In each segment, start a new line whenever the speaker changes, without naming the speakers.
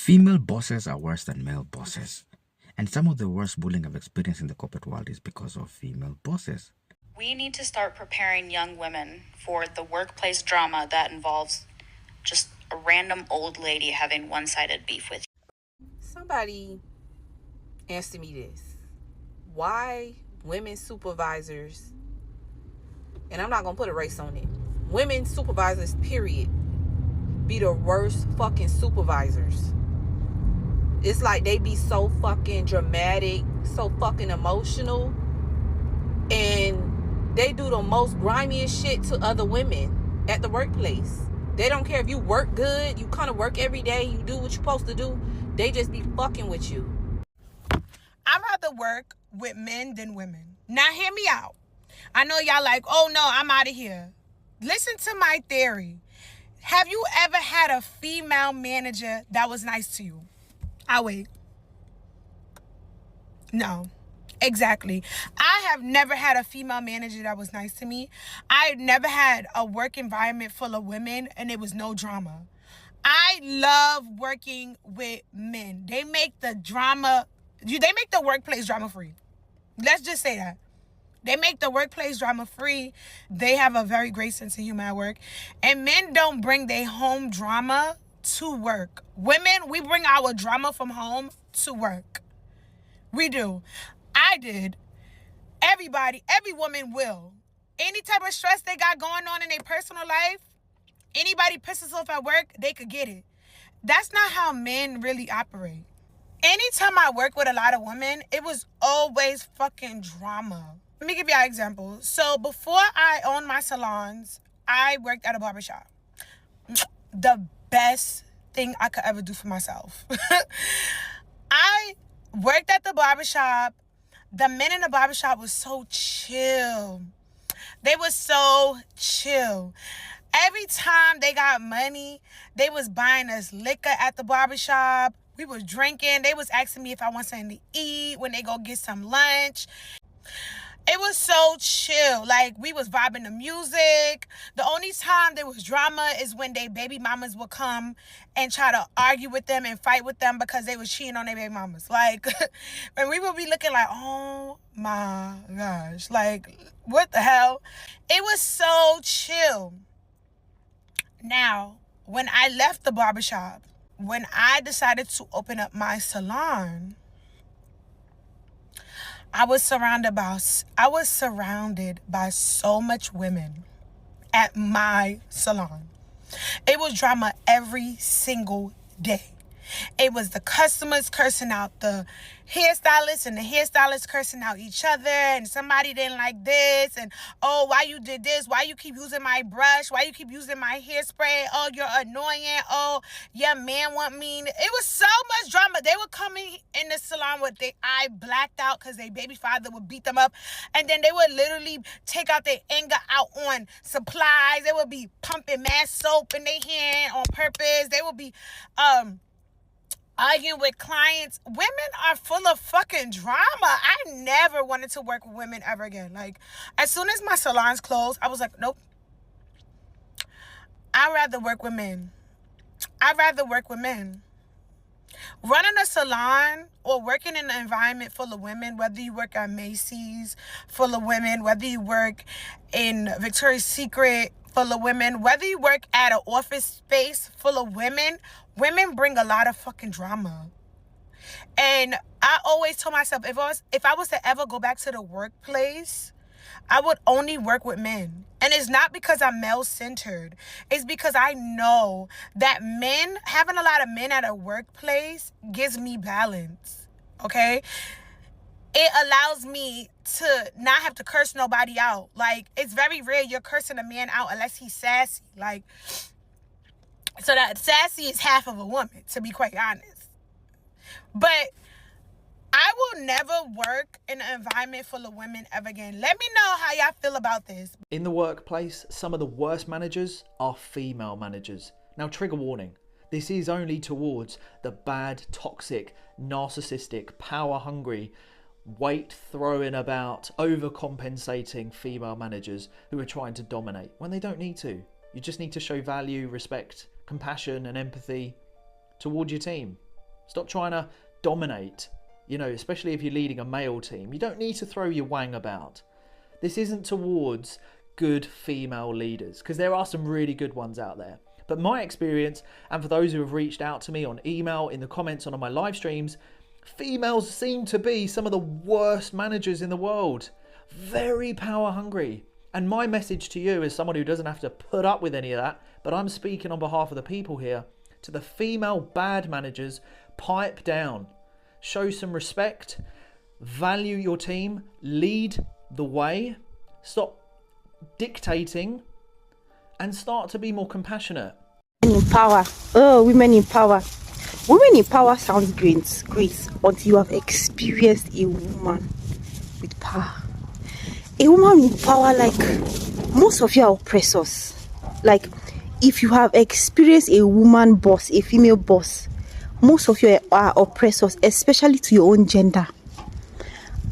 Female bosses are worse than male bosses. And some of the worst bullying I've experienced in the corporate world is because of female bosses.
We need to start preparing young women for the workplace drama that involves just a random old lady having one-sided beef with you.
Somebody answer me this. Why women supervisors, and I'm not going to put a race on it, women supervisors, period, be the worst fucking supervisors? It's like they be so fucking dramatic, so fucking emotional, and they do the most grimiest shit to other women at the workplace. They don't care if you work good, you kind of work every day, you do what you're supposed to do. They just be fucking with you.
I'd rather work with men than women. Now hear me out. I know y'all like, oh no, I'm out of here. Listen to my theory. Have you ever had a female manager that was nice to you? I'll wait. No. Exactly. I have never had a female manager that was nice to me. I've never had a work environment full of women and it was no drama. I love working with men. They make the workplace drama free. Let's just say that. They make the workplace drama free. They have a very great sense of humor at work. And men don't bring their home drama to work. Women, we bring our drama from home to work. We do. I did. Everybody, every woman will. Any type of stress they got going on in their personal life, anybody pisses off at work, they could get it. That's not how men really operate. Anytime I work with a lot of women, it was always fucking drama. Let me give you an example. So before I owned my salons, I worked at a barbershop. The best thing I could ever do for myself. I worked at the barbershop. The men in the barbershop was so chill. They were so chill. Every time they got money, they was buying us liquor at the barbershop. We was drinking. They was asking me if I want something to eat when they go get some lunch. It was so chill. Like, we was vibing to music. The only time there was drama is when they baby mamas would come and try to argue with them and fight with them because they was cheating on their baby mamas. Like, and we would be looking like, oh my gosh. Like, what the hell? It was so chill. Now, when I left the barbershop, when I decided to open up my salon, I was surrounded by so much women at my salon. It was drama every single day. It was the customers cursing out the hairstylists and the hairstylists cursing out each other, and somebody didn't like this, and oh, why you did this, why you keep using my brush, why you keep using my hairspray, oh, you're annoying, oh, your man want me. It was so much drama. They would come in the salon with their eye blacked out because their baby father would beat them up, and then they would literally take out their anger out on supplies. They would be pumping mad soap in their hand on purpose. They would be arguing with clients. Women are full of fucking drama. I never wanted to work with women ever again. Like, as soon as my salons closed, I was like, nope. I'd rather work with men. Running a salon or working in an environment full of women, whether you work at Macy's full of women, whether you work in Victoria's Secret full of women, whether you work at an office space full of women, women bring a lot of fucking drama. And I always told myself, if I was to ever go back to the workplace, I would only work with men. And it's not because I'm male-centered. It's because I know that having a lot of men at a workplace gives me balance, okay? It allows me to not have to curse nobody out. Like, it's very rare you're cursing a man out unless he's sassy. Like, so that sassy is half of a woman, to be quite honest. But I will never work in an environment full of women ever again. Let me know how y'all feel about this.
In the workplace, some of the worst managers are female managers. Now, trigger warning. This is only towards the bad, toxic, narcissistic, power-hungry, weight-throwing about, overcompensating female managers who are trying to dominate when they don't need to. You just need to show value, respect, compassion and empathy toward your team. Stop trying to dominate, especially if you're leading a male team. You don't need to throw your wang about. This isn't towards good female leaders, because there are some really good ones out there. But my experience, and for those who have reached out to me on email, in the comments on my live streams, females seem to be some of the worst managers in the world. Very power hungry. And my message to you, as someone who doesn't have to put up with any of that, but I'm speaking on behalf of the people here, to the female bad managers, pipe down. Show some respect. Value your team. Lead the way. Stop dictating and start to be more compassionate.
Women in power. Oh, women in power. Women in power sounds great until you have experienced a woman with power. A woman with power, like most of you are oppressors. Like if you have experienced a woman boss, a female boss, most of you are oppressors, especially to your own gender.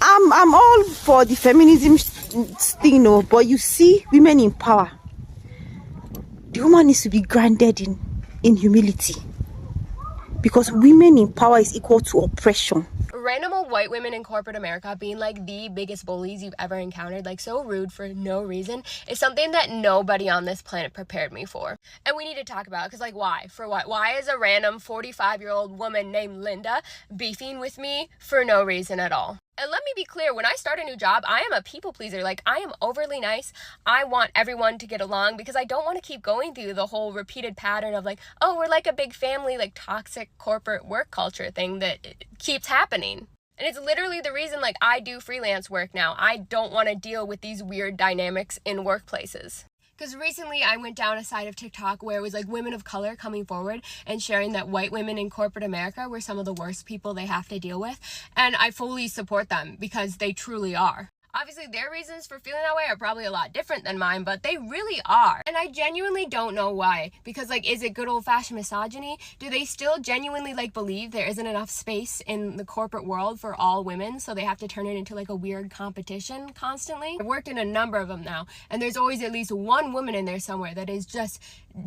I'm all for the feminism thing, no, but you see, women in power, the woman needs to be grounded in humility, because women in power is equal to oppression.
Random old white women in corporate America being like the biggest bullies you've ever encountered, like so rude for no reason, is something that nobody on this planet prepared me for. And we need to talk about it, because like why? For what? Why is a random 45-year-old woman named Linda beefing with me for no reason at all? And let me be clear, when I start a new job, I am a people pleaser. Like, I am overly nice. I want everyone to get along because I don't want to keep going through the whole repeated pattern of like, oh, we're like a big family, like toxic corporate work culture thing that keeps happening. And it's literally the reason like I do freelance work now. I don't want to deal with these weird dynamics in workplaces. Because recently I went down a side of TikTok where it was like women of color coming forward and sharing that white women in corporate America were some of the worst people they have to deal with. And I fully support them because they truly are. Obviously, their reasons for feeling that way are probably a lot different than mine, but they really are. And I genuinely don't know why. Because, like, is it good old-fashioned misogyny? Do they still genuinely, like, believe there isn't enough space in the corporate world for all women, so they have to turn it into, like, a weird competition constantly? I've worked in a number of them now, and there's always at least one woman in there somewhere that is just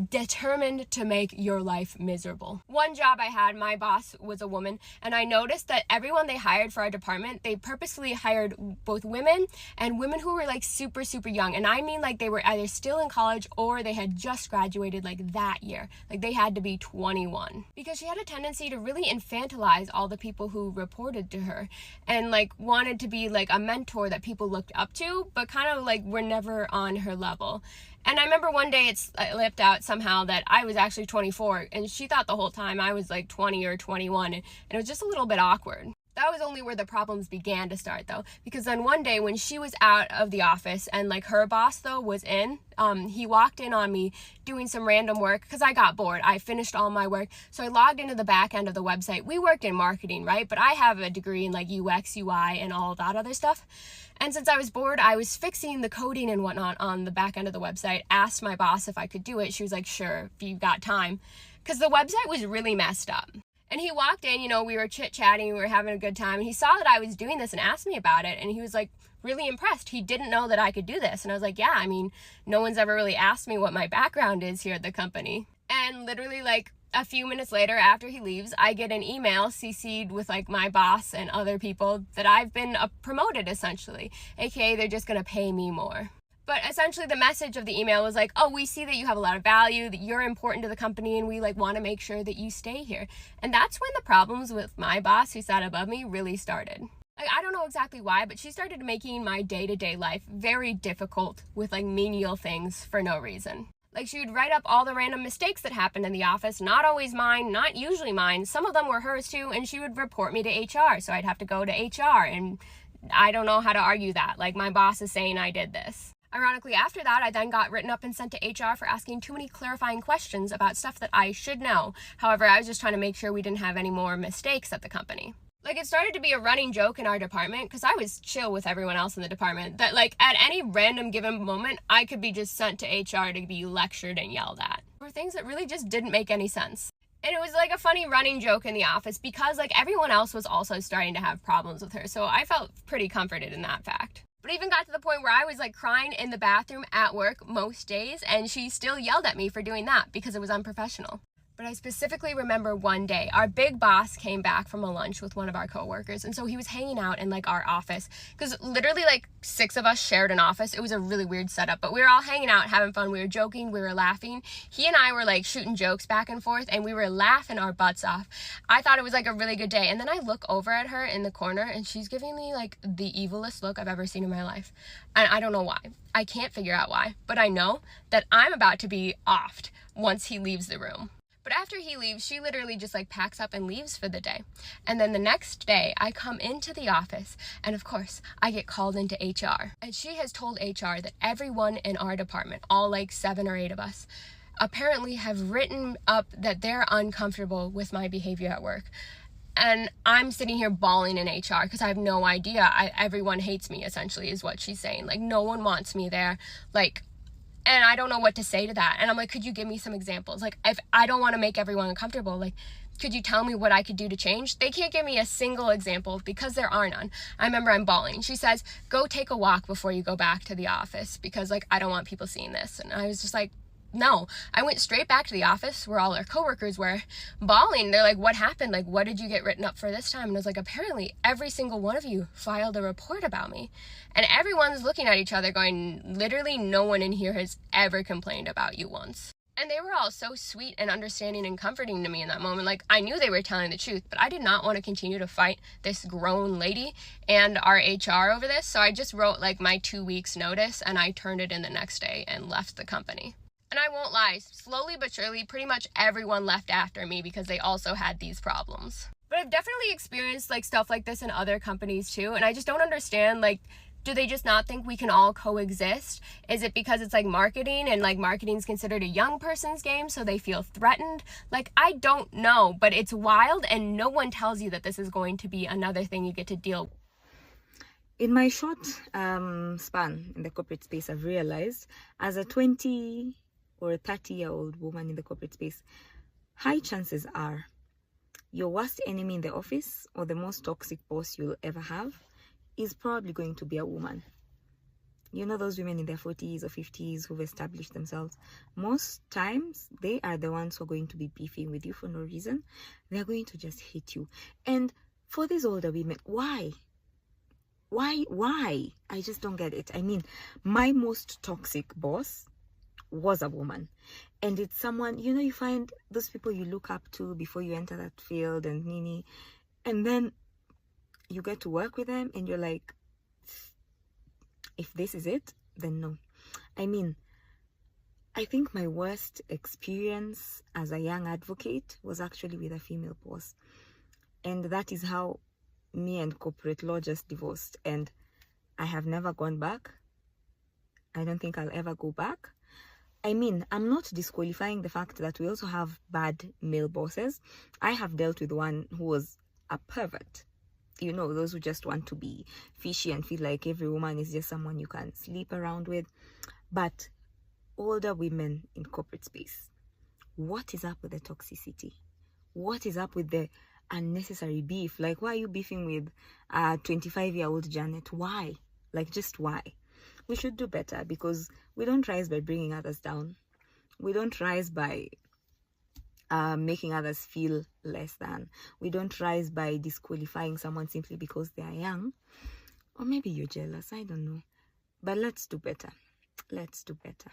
determined to make your life miserable. One job I had, my boss was a woman, and I noticed that everyone they hired for our department, they purposely hired both women and women who were like super young. And I mean like they were either still in college or they had just graduated like that year. Like they had to be 21. Because she had a tendency to really infantilize all the people who reported to her and like wanted to be like a mentor that people looked up to, but kind of like were never on her level. And I remember one day it slipped out somehow that I was actually 24 and she thought the whole time I was like 20 or 21 and it was just a little bit awkward. That was only where the problems began to start though, because then one day when she was out of the office and like her boss though was in, he walked in on me doing some random work because I got bored. I finished all my work. So I logged into the back end of the website. We worked in marketing, right? But I have a degree in like UX, UI and all that other stuff. And since I was bored, I was fixing the coding and whatnot on the back end of the website, asked my boss if I could do it. She was like, sure, if you've got time, because the website was really messed up. And he walked in, you know, we were chit-chatting, we were having a good time, and he saw that I was doing this and asked me about it, and he was like really impressed. He didn't know that I could do this. And I was like, yeah, I mean, no one's ever really asked me what my background is here at the company. And literally like a few minutes later after he leaves, I get an email CC'd with like my boss and other people that I've been promoted essentially, aka they're just gonna pay me more. But essentially the message of the email was like, oh, we see that you have a lot of value, that you're important to the company, and we like want to make sure that you stay here. And that's when the problems with my boss who sat above me really started. Like, I don't know exactly why, but she started making my day-to-day life very difficult with like menial things for no reason. Like she would write up all the random mistakes that happened in the office, not always mine, not usually mine. Some of them were hers too, and she would report me to HR. So I'd have to go to HR, and I don't know how to argue that. Like my boss is saying I did this. Ironically, after that, I then got written up and sent to HR for asking too many clarifying questions about stuff that I should know. However, I was just trying to make sure we didn't have any more mistakes at the company. Like, it started to be a running joke in our department, because I was chill with everyone else in the department, that like at any random given moment, I could be just sent to HR to be lectured and yelled at for things that really just didn't make any sense. And it was like a funny running joke in the office because like everyone else was also starting to have problems with her. So I felt pretty comforted in that fact. But it even got to the point where I was like crying in the bathroom at work most days, and she still yelled at me for doing that because it was unprofessional. But I specifically remember one day, our big boss came back from a lunch with one of our coworkers. And so he was hanging out in like our office because literally like 6 of us shared an office. It was a really weird setup, but we were all hanging out, having fun. We were joking, we were laughing. He and I were like shooting jokes back and forth and we were laughing our butts off. I thought it was like a really good day. And then I look over at her in the corner and she's giving me like the evilest look I've ever seen in my life. And I don't know why. I can't figure out why, but I know that I'm about to be offed once he leaves the room. But after he leaves, she literally just like packs up and leaves for the day. And then the next day I come into the office and of course I get called into HR. And she has told HR that everyone in our department, all like 7 or 8 of us, apparently have written up that they're uncomfortable with my behavior at work. And I'm sitting here bawling in HR because I have no idea. Everyone hates me essentially is what she's saying. Like no one wants me there. And I don't know what to say to that. And I'm like, could you give me some examples? Like, if I don't want to make everyone uncomfortable, like, could you tell me what I could do to change? They can't give me a single example because there are none. I remember I'm bawling. She says, go take a walk before you go back to the office because, like, I don't want people seeing this. And I was just like, no. I went straight back to the office where all our coworkers were bawling. They're like, what happened? Like, what did you get written up for this time? And I was like, apparently every single one of you filed a report about me. And everyone's looking at each other going, literally no one in here has ever complained about you once. And they were all so sweet and understanding and comforting to me in that moment. Like, I knew they were telling the truth, but I did not want to continue to fight this grown lady and our HR over this. So I just wrote like my 2 weeks notice and I turned it in the next day and left the company. And I won't lie, slowly but surely, pretty much everyone left after me because they also had these problems. But I've definitely experienced like stuff like this in other companies too. And I just don't understand, like, do they just not think we can all coexist? Is it because it's like marketing and like marketing is considered a young person's game so they feel threatened? Like, I don't know, but it's wild and no one tells you that this is going to be another thing you get to deal with.
In my short span in the corporate space, I've realized as a 20 or a 30-year-old woman in the corporate space, high chances are your worst enemy in the office or the most toxic boss you'll ever have is probably going to be a woman. You know, those women in their 40s or 50s who've established themselves, most times they are the ones who are going to be beefing with you for no reason. They're going to just hate you. And for these older women, why? I just don't get it. I mean, my most toxic boss was a woman, and it's someone, you know, you find those people you look up to before you enter that field and nini, and then you get to work with them and you're like, if this is it, then no. I mean, I think my worst experience as a young advocate was actually with a female boss, and that is how me and corporate law just divorced, and I have never gone back. I don't think I'll ever go back. I mean, I'm not disqualifying the fact that we also have bad male bosses. I have dealt with one who was a pervert. You know, those who just want to be fishy and feel like every woman is just someone you can sleep around with. But older women in corporate space, what is up with the toxicity? What is up with the unnecessary beef? Like, why are you beefing with a 25-year-old Janet? Why? Like, just why? We should do better, because we don't rise by bringing others down. We don't rise by making others feel less than. We don't rise by disqualifying someone simply because they are young. Or maybe you're jealous, I don't know. But let's do better. Let's do better.